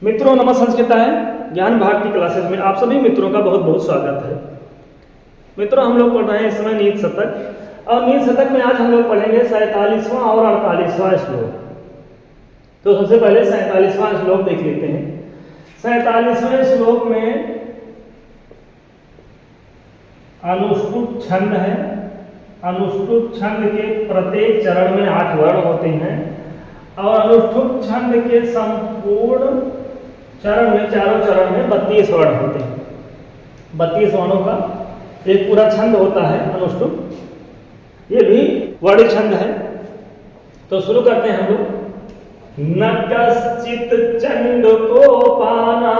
मित्रों नमः संस्कृताय ज्ञान भारती क्लासेस में आप सभी मित्रों का बहुत बहुत स्वागत है। मित्रों हम लोग पढ़ रहे हैं इस समय नीति शतक और नीति शतक में आज हम लोग पढ़ेंगे 47वां और 48वां श्लोक। तो सबसे पहले 47वां श्लोक देख लेते हैं। 47वें श्लोक में अनुष्टुप छंद है। अनुष्टुप छंद के प्रत्येक चरण में 8 वर्ण होते हैं और अनुष्टुप छंद के संपूर्ण चरण में चारों चरण में 32 वर्ण होते हैं। 32 वर्णों का एक पूरा छंद होता है अनुष्टुप। ये भी वर्ण छंद है। तो शुरू करते हैं हम लोग। न कश्चित् चंडकोपानां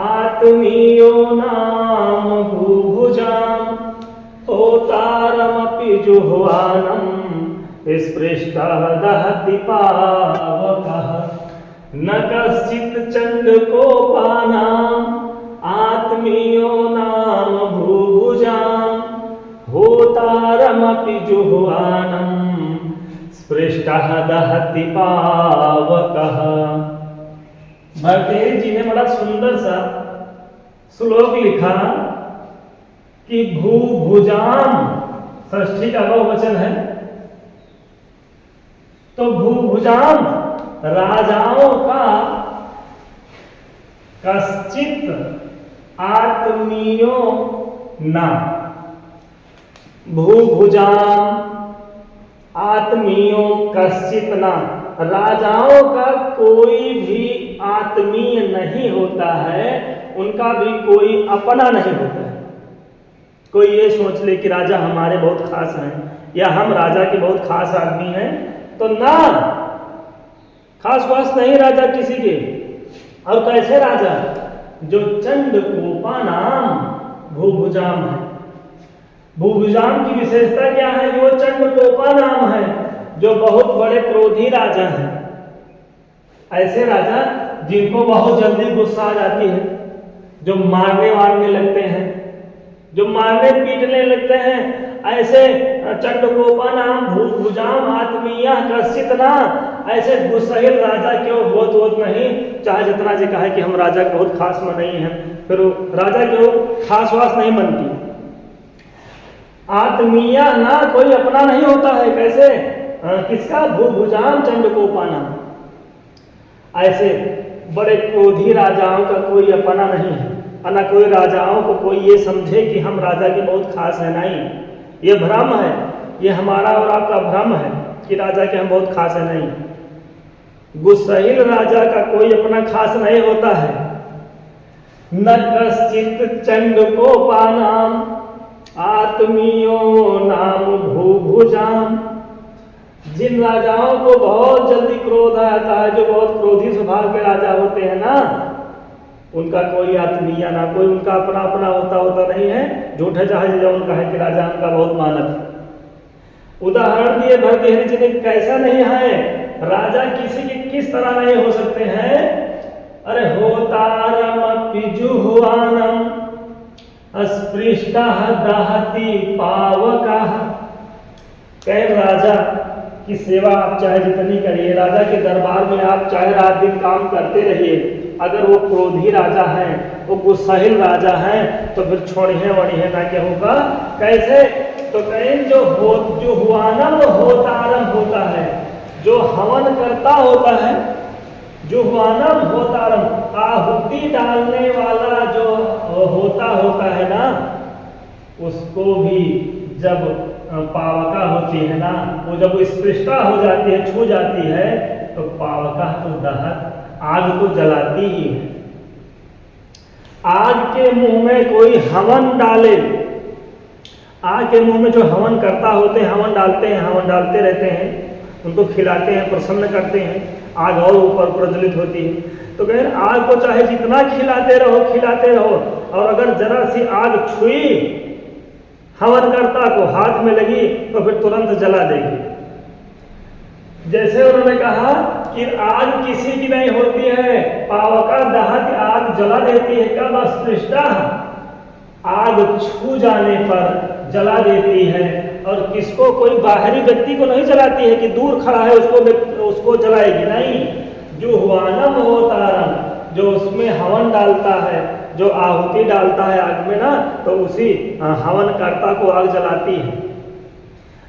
आत्मीयो नाम भूभुजां होतारमपि जुह्वानं स्पृष्टः दहति पावकः। न कश्चित् चंडकोपानां आत्मीयो नाम भूभुजां होतारमपि जुह्वानं स्पृष्टः दहति पावकः। भरतेज जी ने बड़ा सुंदर सा श्लोक लिखा कि भूभुजां षष्ठी का बहुवचन है। तो भूभुजां राजाओं का कश्चित् आत्मीयो नाम। भूभुजां आत्मीयो कश्चित् नाम। राजाओं का कोई भी आत्मीय नहीं होता है, उनका भी कोई अपना नहीं होता है। कोई ये सोच ले कि राजा हमारे बहुत खास हैं या हम राजा के बहुत खास आदमी हैं, तो ना, खास वास नहीं राजा किसी के। और कैसे राजा? जो चंडकोपा नाम भूभुजां है। भूभुजां की विशेषता क्या है? वो चंडकोपा नाम है, जो बहुत बड़े क्रोधी राजा हैं। ऐसे राजा जिनको बहुत जल्दी गुस्सा आ जाती है, जो मारने वारने लगते हैं, जो मारने पीटने लगते हैं, ऐसे चंडकोपा नाम भूभुजां आत्मीय कश्चित् ना। ऐसे गुस्सैल राजा क्यों बहुत नहीं, चाहे जितना जी कहे कि हम राजा के बहुत खास में नहीं हैं, फिर राजा क्यों खास वास नहीं बनती। आत्मीय ना, कोई अपना नहीं होता है। कैसे? किसका? भूभुजां चंडकोपा नाम। ऐसे बड़े क्रोधी राजाओं का कोई अपना नहीं है। ना कोई राजाओं को कोई ये समझे कि हम राजा के बहुत खास है। नहीं, ये भ्रम है। ये हमारा और आपका भ्रम है कि राजा के हम बहुत खास है। नहीं, गुस्सैल राजा का कोई अपना खास नहीं होता है। न कश्चित् चंडकोपानां आत्मीयो नाम भूभुजां। जिन राजाओं को बहुत जल्दी क्रोध आता है, जो बहुत क्रोधी स्वभाव के राजा होते हैं ना, उनका कोई आत्मीय ना, कोई उनका अपना होता नहीं है। झूठे जहाज जो उनका है कि राजा उनका बहुत मानत है। उदाहरण दिए भरतेज जी ने, कैसा नहीं है राजा किसी के किस तरह नहीं हो सकते हैं। अरे होतारमपि जुह्वानं स्पृष्टः दहति पावकः। कह राजा की सेवा आप चाहे जितनी करिए, राजा के दरबार में आप चाहे रात दिन काम करते रहिए, अगर वो क्रोधी राजा है, वो गुस्सैल राजा है, तो फिर छोड़िए वड़िए ना क्या होगा। कैसे? तो कहीं जो जुह्वानं होतारम होता है, जो हवन करता होता है, जुह्वानं होतारम, आहुति डालने वाला जो होता है ना, उसको भी जब पावका होती है ना, वो जब वो स्पृष्टा हो जाती है, छू जाती है, तो पावका तो दहत, आग को जलाती ही है। आग के मुंह में कोई हवन डाले, आग के मुंह में जो हवन करता होते हैं, हवन डालते हैं, हवन डालते रहते हैं, उनको खिलाते हैं, प्रसन्न करते हैं, आग और ऊपर प्रज्वलित होती है। तो कहें आग को चाहे जितना खिलाते रहो, और अगर जरा सी आग छुई हवन करता को, हाथ में लगी, तो फिर तुरंत जला देगी। जैसे उन्होंने कहा कि आग किसी की नहीं होती है, पावका दहत, आग जला देती है। कब? स्पृष्टा, आग छू जाने पर जला देती है। और किसको? कोई बाहरी व्यक्ति को नहीं जलाती है कि दूर खड़ा है उसको जलाएगी, नहीं। जुह्वानं होतारम, जो उसमें हवन डालता है, जो आहुति डालता है आग में ना, तो उसी हवन कर्ता को आग जलाती है।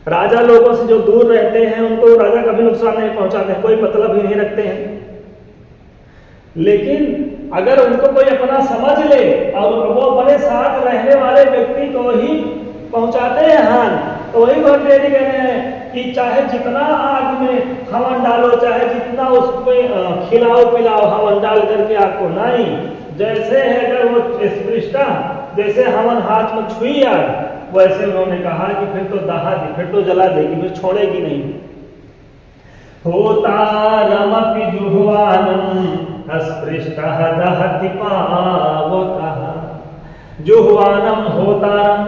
राजा लोगों से जो दूर रहते हैं उनको राजा कभी नुकसान नहीं पहुंचाते हैं, कोई मतलब ही नहीं रखते हैं। लेकिन अगर उनको कोई अपना समझ ले और वो अपने साथ रहने वाले व्यक्ति को ही पहुंचाते हैं हानि, तो वही बात कह रहे हैं कि चाहे जितना आग में हवन डालो, चाहे जितना उसमें खिलाओ पिलाओ हवन डाल करके आग को, नहीं, जैसे है अगर वो स्पृष्टा, जैसे हवन हाथ में छुई आग, वैसे उन्होंने कहा कि फिर तो दहा दी, फिर तो जला देगी, फिर छोड़ेगी नहीं। होतारमपि जुह्वानं अस्पृष्टः दहति पावकः। जुह्वानं होतारम,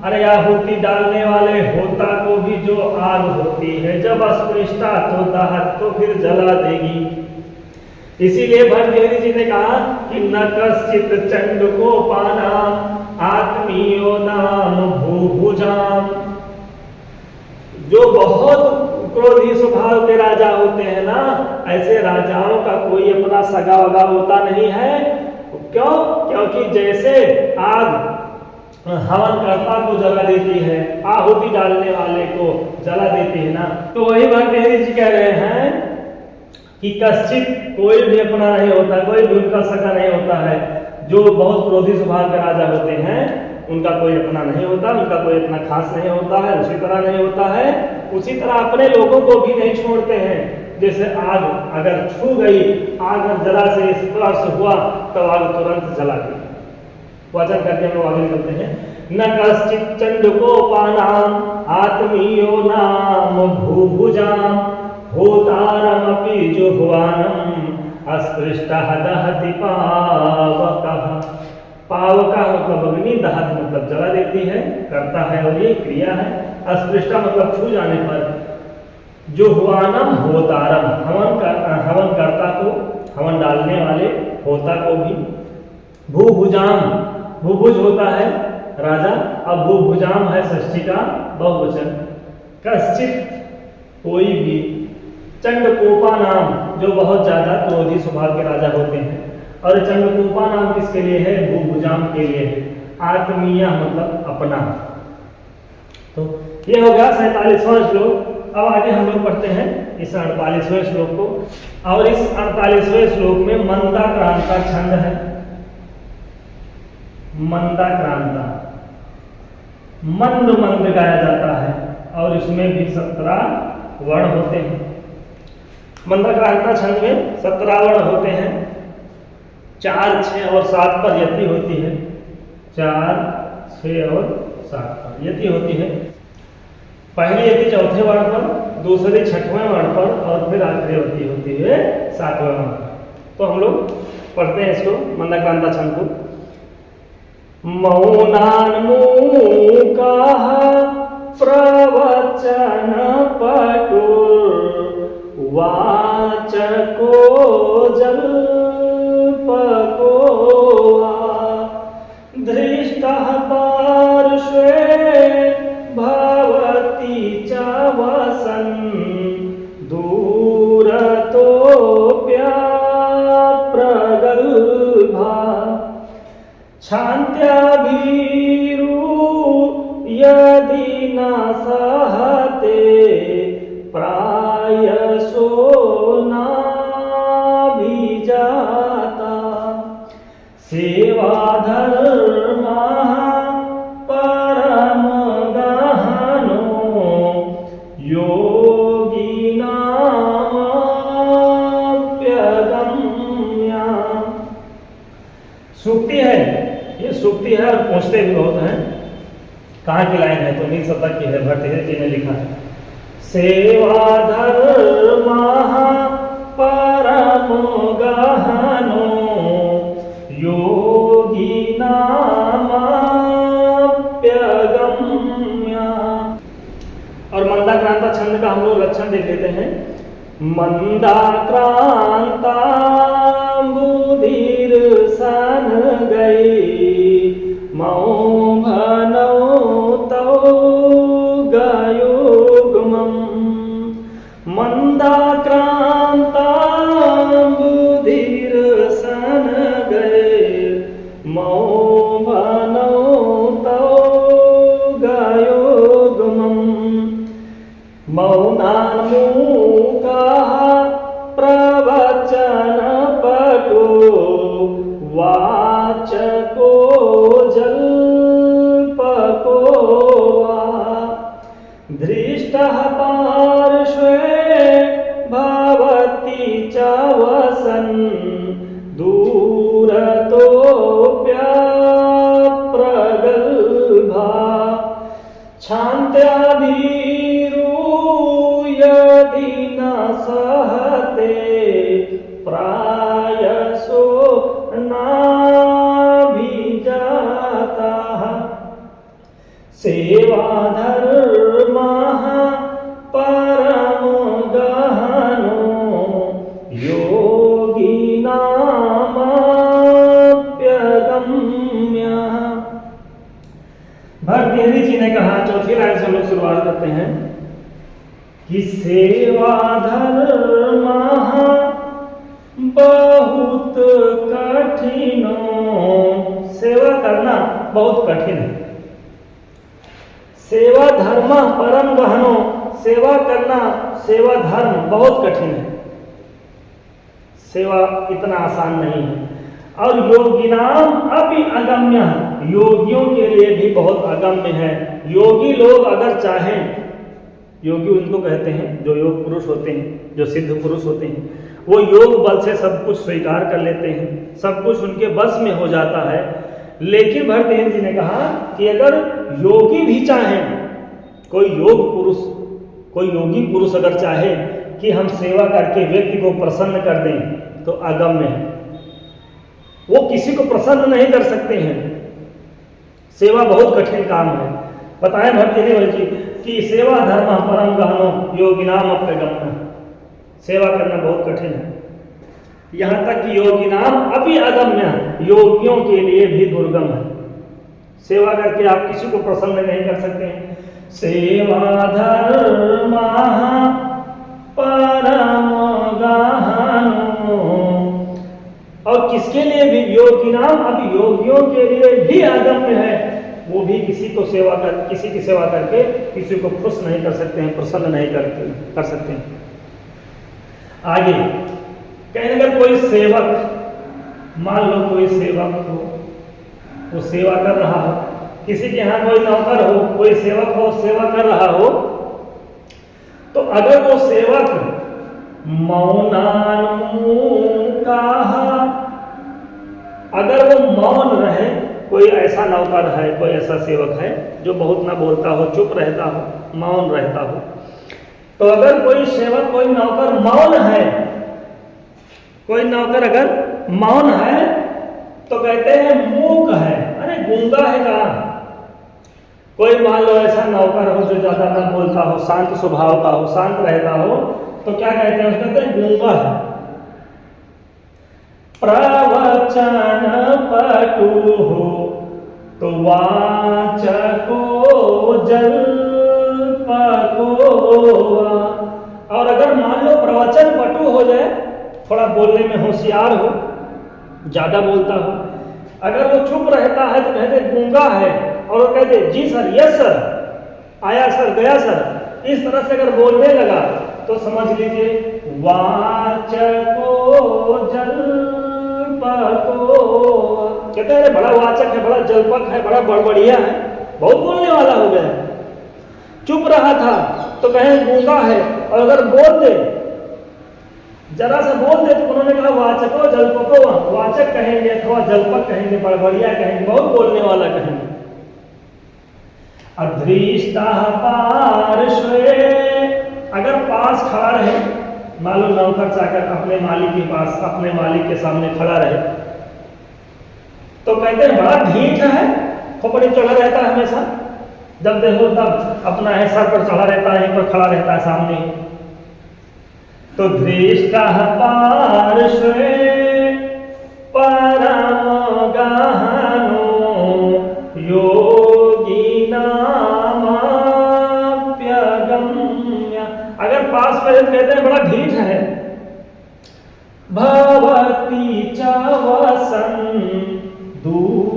अरे आहुति डालने वाले होता को भी जो आग होती है, जब अस्पृष्टा तो दहत, तो फिर जला देगी। इसीलिए भर्तृहरि जी ने कहा कि न कश्चित् चंडकोपानां आत्मीयो नाम भूभुजाम। जो बहुत क्रोधी स्वभाव के राजा होते हैं ना, ऐसे राजाओं का कोई अपना सगा वगा होता नहीं है। क्यों? क्योंकि जैसे आग हवन कर्ता को जला देती है, आहुति डालने वाले को जला देती है ना, तो वही भर्तृहरि जी कह रहे हैं कि कश्चित, कोई भी अपना नहीं होता, कोई भी उनका सगा नहीं होता है। जो बहुत क्रोधी स्वभाव के राजा होते हैं उनका कोई अपना नहीं होता, उनका कोई अपना खास नहीं होता है, उसी तरह नहीं होता है। उसी तरह अपने लोगों को भी नहीं छोड़ते हैं। जैसे आग अगर छू गई, आग जरा से स्पर्श हुआ तो आग तुरंत जला गई। वचन करके हम लोग आगे निकलते हैं। न कश्चित् चंडकोपानां आत्मीयो नाम भूभुजाम होतारमपि जुह्वानं अस्पृष्टः दहति पावकः। पावकः मतलब अग्नि, दहत मतलब जला देती है, करता है, और ये क्रिया है। अस्पृष्टा मतलब छू जाने पर। जुह्वानं होतारम, हवन करता को, हवन डालने वाले होता को भी। भूभुजाम, भूभुज होता है राजा, अब भूभुजाम है षष्ठी का बहुवचन। कश्चित कोई भी, चंडकोपा नाम जो बहुत ज्यादा क्रोधी स्वभाव के राजा होते हैं, और चंडकोपा नाम किसके लिए है? भूभुजाम के लिए है। आत्मीय मतलब अपना। तो ये हो गया 47वां श्लोक। अब आगे हम लोग पढ़ते हैं इस 48वें श्लोक को, और इस 48वें श्लोक में मंदाक्रांता छंद है। मंदाक्रांता मंद मंद गाया जाता है, और इसमें भी 17 वर्ण होते हैं। मंदाक्रांता छंद में 17 वर्ण होते हैं। 4, 6 और 7 पर यति होती है। 4, 6 और 7 पर यति होती है। पहली यति चौथे वर्ण पर, दूसरी 6वें वर्ण पर, और फिर आखिरी यति होती है 7वें वर्ण पर। तो हम लोग पढ़ते हैं इसको, मंदाक्रांता छंद को। मौनान् मूकाः प्रवचन पटुर् वाचको जल्पको धृष्टः पार्श्वे भवति च वसन् दूरतोऽप्यप्रगल्भा क्षान्त्याभिरु यदि न सहते प्रायसो नाभिजाता सेवाधर्मः परमगहनो योगिनामप्यगम्या। सूक्ति है, ये सूक्ति है, और पूछते भी बहुत हैं कहाँ की लाइन है, तो नील शतक की है। भर्तृहरि जी ने लिखा है, सेवाधर्मः परमो गहनो योगिनामप्यगम्या। और मंदाक्रांता छंद का हम लोग लक्षण देख लेते हैं। मंदाक्रांता बुधिर सन गई मौभनौ तौ गयुग्मम्। मंदाक्रांता बुधिर सन मौ भनौ तौ गयोगमम् मौनान्मूकाः प्रवचनपटो वाचको जल्पको वा धृष्टः पार्श्वे भवति च वसन् दूरतोऽप्यप्रगल्भा क्षान्त्याभिरूयदि न सहते प्रायसो नाभिजातः सेवाधर्मः परमो गहनो योगिनामप्यगम्यः। भर्तृहरि जी ने कहा, चौथी लाइन से हम लोग शुरुआत करते हैं कि सेवाधर्मः बहुत कठिनो, सेवा करना बहुत कठिन है। सेवा धर्म परम गहनो, सेवा करना, सेवा धर्म बहुत कठिन है। सेवा इतना आसान नहीं है। और योगिनाम अपि अगम्य, योगियों के लिए भी बहुत अगम्य है। योगी लोग अगर चाहें, योगी उनको कहते हैं जो योग पुरुष होते हैं, जो सिद्ध पुरुष होते हैं, वो योग बल से सब कुछ स्वीकार कर लेते हैं, सब कुछ उनके बस में हो जाता है। लेकिन भरतहरि जी ने कहा कि अगर योगी भी चाहें, कोई योग पुरुष, कोई योगी पुरुष अगर चाहे कि हम सेवा करके व्यक्ति को प्रसन्न कर दें, तो अगम्य है, वो किसी को प्रसन्न नहीं कर सकते हैं। सेवा बहुत कठिन काम है। बताएं भरतहरि जी कि सेवा धर्म परम गहनो योगिनाम अप्यगम्य, सेवा करना बहुत कठिन है। यहाँ तक कि योगिनाम अपि अगम्य, योगियों के लिए भी दुर्गम है। सेवा करके आप किसी को प्रसन्न नहीं कर सकते हैं। सेवा धर्मः परम गहनो, और किसके लिए भी योगिनाम, अभी योगियों के लिए भी अगम्य है। वो भी किसी को सेवा कर, किसी की सेवा करके किसी को खुश नहीं कर सकते हैं, प्रसन्न नहीं कर सकते हैं। आगे कहीं अगर कोई सेवक, मान लो कोई सेवक हो, वो सेवा कर रहा हो, किसी के यहाँ कोई नौकर हो, कोई सेवक हो, सेवा कर रहा हो, तो अगर वो सेवक मौनान्मूकाः, अगर वो मौन रहे, कोई ऐसा नौकर है, कोई ऐसा सेवक है जो बहुत ना बोलता हो, चुप रहता हो, मौन रहता हो, तो अगर कोई सेवक, कोई नौकर मौन है, कोई नौकर अगर मौन है तो कहते हैं मूक है। अरे गूंगा है कहाँ? कोई मान लो ऐसा नौकर हो जो ज्यादा ना बोलता हो, शांत स्वभाव का हो, शांत रहता हो, तो क्या कहते हैं? उसको कहते हैं गूंगा है। प्रवचन पटु हो तो वाचको जल्पको, और अगर मान लो प्रवचन पटु हो जाए, थोड़ा बोलने में होशियार हो, ज्यादा बोलता हो, अगर वो चुप रहता है तो कहते गूंगा है, और वो कहते जी सर, यस सर, आया सर, गया सर, इस तरह से अगर बोलने लगा तो समझ लीजिए वाचको जल्पको, कहते हैं बड़ा वाचक है, बड़ा जल्पक है, बड़ा बड़बड़िया है, बहुत बोलने वाला हो गया। चुप रहा था तो कहें गूंगा है, और अगर बोल दे, जरा सा बोल दे, तो उन्होंने कहा वाचको जल्पको, वाचक कहेंगे अथवा जल्पक कहेंगे, बड़बड़िया कहेंगे, बहुत बोलने वाला कहेंगे। अधृष्टः पार्श्वे, अगर पास खड़ा रहे, मान लो नौकर चाकर अपने मालिक के पास, अपने मालिक के सामने खड़ा रहे, तो कहते हैं बड़ा ढीठ है, खोपड़ी चढ़ा रहता है हमेशा, जब देखो तब अपना है सर पर चढ़ा रहता है, पर खड़ा रहता है सामने। तो धृष्टः पार्श्वे परम गहनो योगिनामप्यगम्य, अगर पास में कहते हैं बड़ा ढीठ है। भवति च वसन् दूर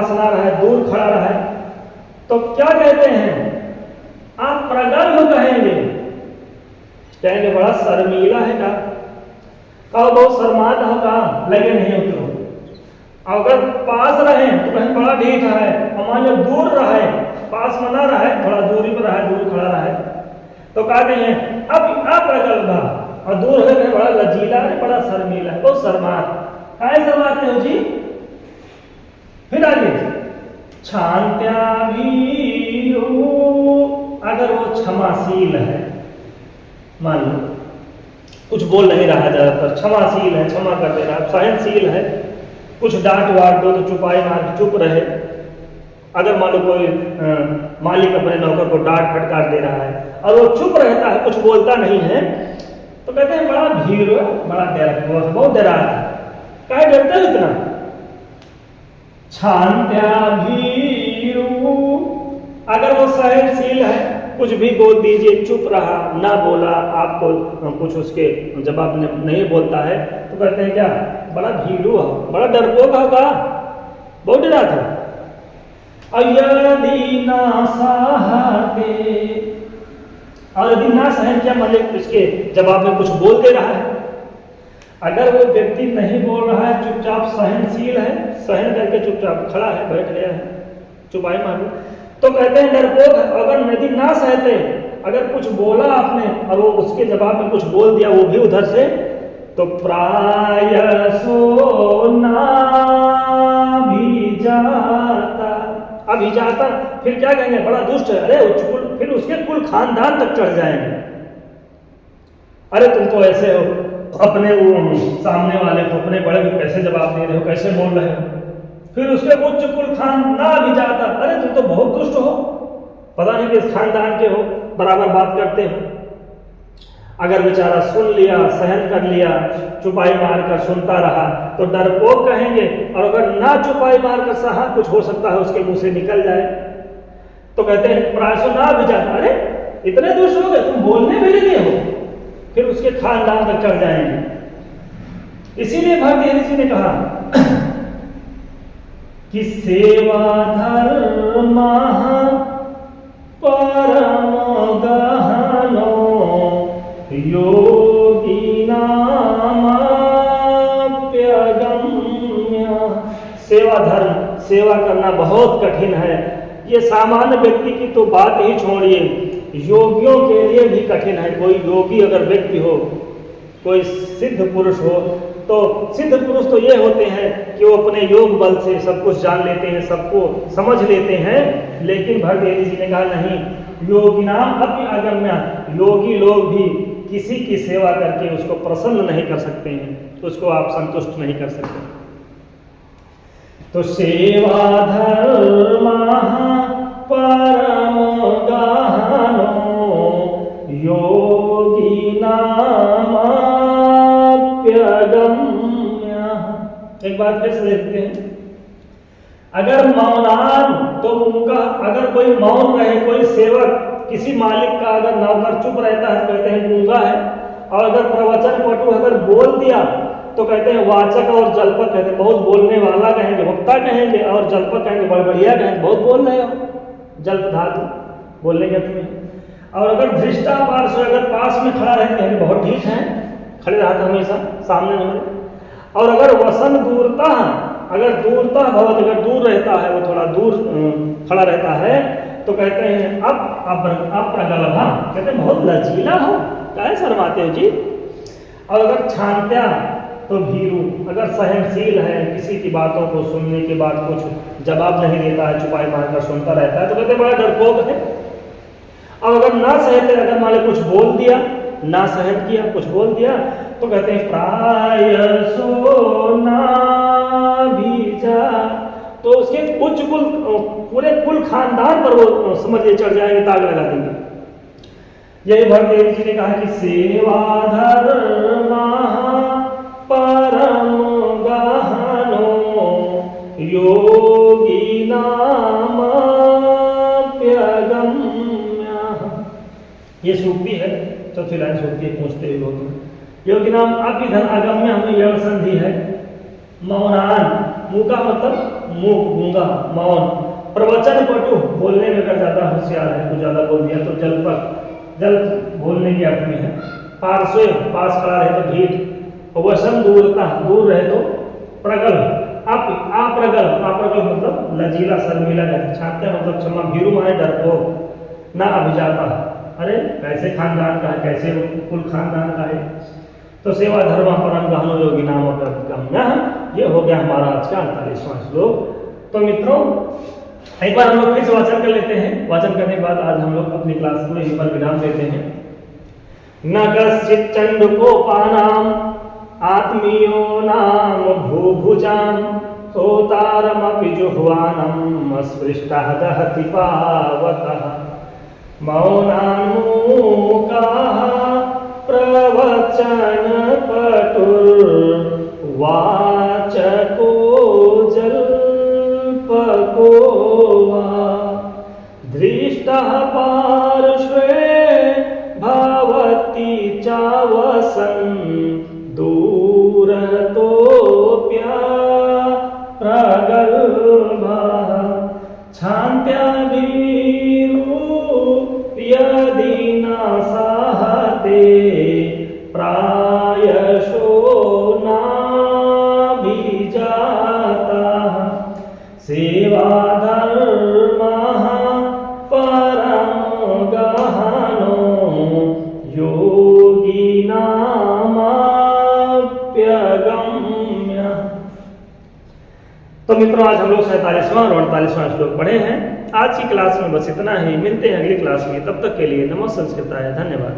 पास ना रहे, दूर खड़ा रहे, तो क्या कहते हैं? आप प्रगल्भ कहेंगे, कहेंगे बड़ा शर्मीला है का, कहो बहुत शर्मात हो का, लगे नहीं उतरो। अगर पास रहे तो कहें बड़ा ढीठ है, और मान लो दूर रहे, पास में ना रहे, थोड़ा दूरी पर रहे, दूर खड़ा रहे, तो कहते हैं अब अप्रगल्भा, और दूर हो गए बड़ा लचीला है, बड़ा शर्मीला है, बहुत शर्मात। काय शर्माते हो जी? फिर आगे क्षांत्या भीरु, अगर वो क्षमाशील है, मान लो कुछ बोल नहीं रहा ज्यादातर, क्षमाशील है, क्षमा कर दे रहा है, सहनशील है, कुछ डांट वाट दो तो चुपाई मार चुप रहे। अगर मान लो कोई मालिक अपने नौकर को डांट फटकार दे रहा है और वो चुप रहता है, कुछ बोलता नहीं है, तो कहते हैं बड़ा भीरू है, बड़ा डर, बहुत डराता है। काहे डरते हो इतना? क्षांत्या भीरु, अगर वो सहनशील है, कुछ भी बोल दीजिए, चुप रहा, ना बोला, आपको कुछ उसके जवाब नहीं बोलता है, तो कहते हैं क्या? बड़ा भीरू हो, बड़ा डरपोक होगा, बहुत डरा था। यदि ना सहते, और यदि ना सहन किया, मतलब इसके जवाब में कुछ बोल दे रहा है, अगर वो व्यक्ति नहीं बोल रहा है, चुपचाप सहनशील है, सहन करके चुपचाप खड़ा है, बैठ गया है, चुपाई मारू, तो कहते हैं डरपोक है। अगर यदि ना सहते, अगर कुछ बोला आपने और वो उसके जवाब में कुछ बोल दिया वो भी उधर से, तो प्रायसो नाभिजाता, अभिजाता, फिर क्या कहेंगे? बड़ा दुष्ट है, अरे फिर उसके कुल खानदान तक चढ़ जाएंगे। अरे तुम तो ऐसे हो, अपने वो सामने वाले को, अपने बड़े को कैसे जवाब दे रहे हो, कैसे बोल रहे हो? फिर उसके उच्च कुल खानदान भी जाता, अरे तुम तो बहुत दुष्ट हो, पता नहीं किस खानदान के हो, बराबर बात करते हो। अगर बेचारा सुन लिया, सहन कर लिया, चुपाई मारकर सुनता रहा, तो डरपोक कहेंगे। और अगर ना चुपाई मारकर सहा, कुछ हो सकता है उसके मुंह से निकल जाए, तो कहते हैं प्रायसो ना भी जाता, अरे इतने दुष्ट हो गए, तुम बोलने भी लगे हो, फिर उसके खानदान तक चढ़ जाएंगे। इसीलिए भारतीय ऋषि ने कहा कि सेवा धर्म परम गहनो योगी नामाप्यगम्य। सेवा धर्म, सेवा करना बहुत कठिन है। ये सामान्य व्यक्ति की तो बात ही छोड़िए, योगियों के लिए भी कठिन है। कोई योगी अगर व्यक्ति हो, कोई सिद्ध पुरुष हो, तो सिद्ध पुरुष तो ये होते हैं कि वो अपने योग बल से सब कुछ जान लेते हैं, सबको समझ लेते हैं। लेकिन भरतहरि जी ने कहा नहीं, योगी नाम अपि अगम्य, योगी लोग भी किसी की सेवा करके उसको प्रसन्न नहीं कर सकते हैं, उसको आप संतुष्ट नहीं कर सकते। तो सेवा धर्म परम गहनो योगी नामाप्यगम्य। एक बात फिर से देखते हैं, अगर मौनान, तो उनका अगर कोई मौन रहे, कोई सेवक किसी मालिक का अगर नौकर चुप रहता है तो कहते हैं गूंगा है। और अगर प्रवचन पटु अगर बोल दिया तो कहते हैं वाचक और जल्पक, कहते हैं बहुत बोलने वाला कहेंगे, वक्ता कहेंगे, और जल्पक कहेंगे बड़ा बढ़िया कहेंगे, बहुत बोल रहे हो, जल्प धातु बोलने के तुम्हें। और अगर धृष्टा पार्श्व अगर पास में खड़ा रहे कहेंगे बहुत ठीक है, खड़े रहा था हमेशा सामने हमारे। और अगर वसन दूरता, अगर दूरता भवत, अगर दूर रहता है, वो थोड़ा दूर खड़ा रहता है, तो कहते हैं अप्रगल्भा, कहते हैं बहुत लचीला हो, क्या शर्माते हो जी। और अगर क्षांत्या तो भीरू, अगर सहनशील है, किसी की बातों को सुनने के बाद कुछ जवाब नहीं देता है, चुपाई मारकर सुनता रहता है, तो कहते हैं बड़ा डरपोक है। और अगर ना सहते, अगर मान लो कुछ बोल दिया, ना सहन किया, कुछ बोल दिया, तो कहते हैं प्रायसो नाभिजा, तो उसके उच्च कुल, पूरे कुल खानदान पर वो समझिए चढ़ जाएंगे, ताग लगा देंगे। यही भरतहरि जी ने कहा कि सेवा धर्म परम गहनो योगी नामाप्यगम्य। ये सूक्ति है, चौथी लाइन सूक्ति पूछते हुए होते हैं। योगी नाम अभिधन अगम्य, हमें यह संधि है। मौनान, मुंह का मतलब मूक, गूंगा, मौन। प्रवचन पटु, बोलने में अगर ज्यादा होशियार है तो ज्यादा बोल दिया तो जल्पक, जल बोलने के अर्थ में है। पार्श्व, पास खड़ा रहे तो ढीठ। वसन दूरता, दूर रहे तो प्रगल्भ। अप्रगल्भ, अप्रगल्भ मतलब लचीला, शर्मीला कहते, छाते मतलब क्षमा। भीरू माने डरपोक, ना अभिजाता। अरे कैसे खानदान का है, कैसे कुल खानदान का है। तो सेवा धर्म परम गहनो योगी नाम गम्य। ये हो गया हमारा आज का 48वां श्लोक। तो मित्रों एक बार हम लोग फिर से वाचन कर लेते हैं। वाचन करने के बाद आज हम लोग अपनी क्लास को यहीं पर विराम देते हैं। न कश्चित् चंडकोपानाम आत्मीयो नाम भूभुजाम होतारमपि जुह्वानम स्पृष्टः दहति पावकः मौनान्मुखाः प्रवचन पटुर्वाचको जल्पको वा दृष्टः पार्श्वे भवति चावसन् दूरतोऽप्यप्रगल्भः क्षान्त्या भीरु यदि न सहते प्रायशो नाभिजातः सेवा धर्मः परमो गहनो योगिनामप्यगम्य। तो मित्रों आज हम लोग 47वां और 48वां श्लोक पढ़े हैं। आज की क्लास में बस इतना ही। मिलते हैं अगली क्लास में, तब तक के लिए नमो संस्कृताय, धन्यवाद।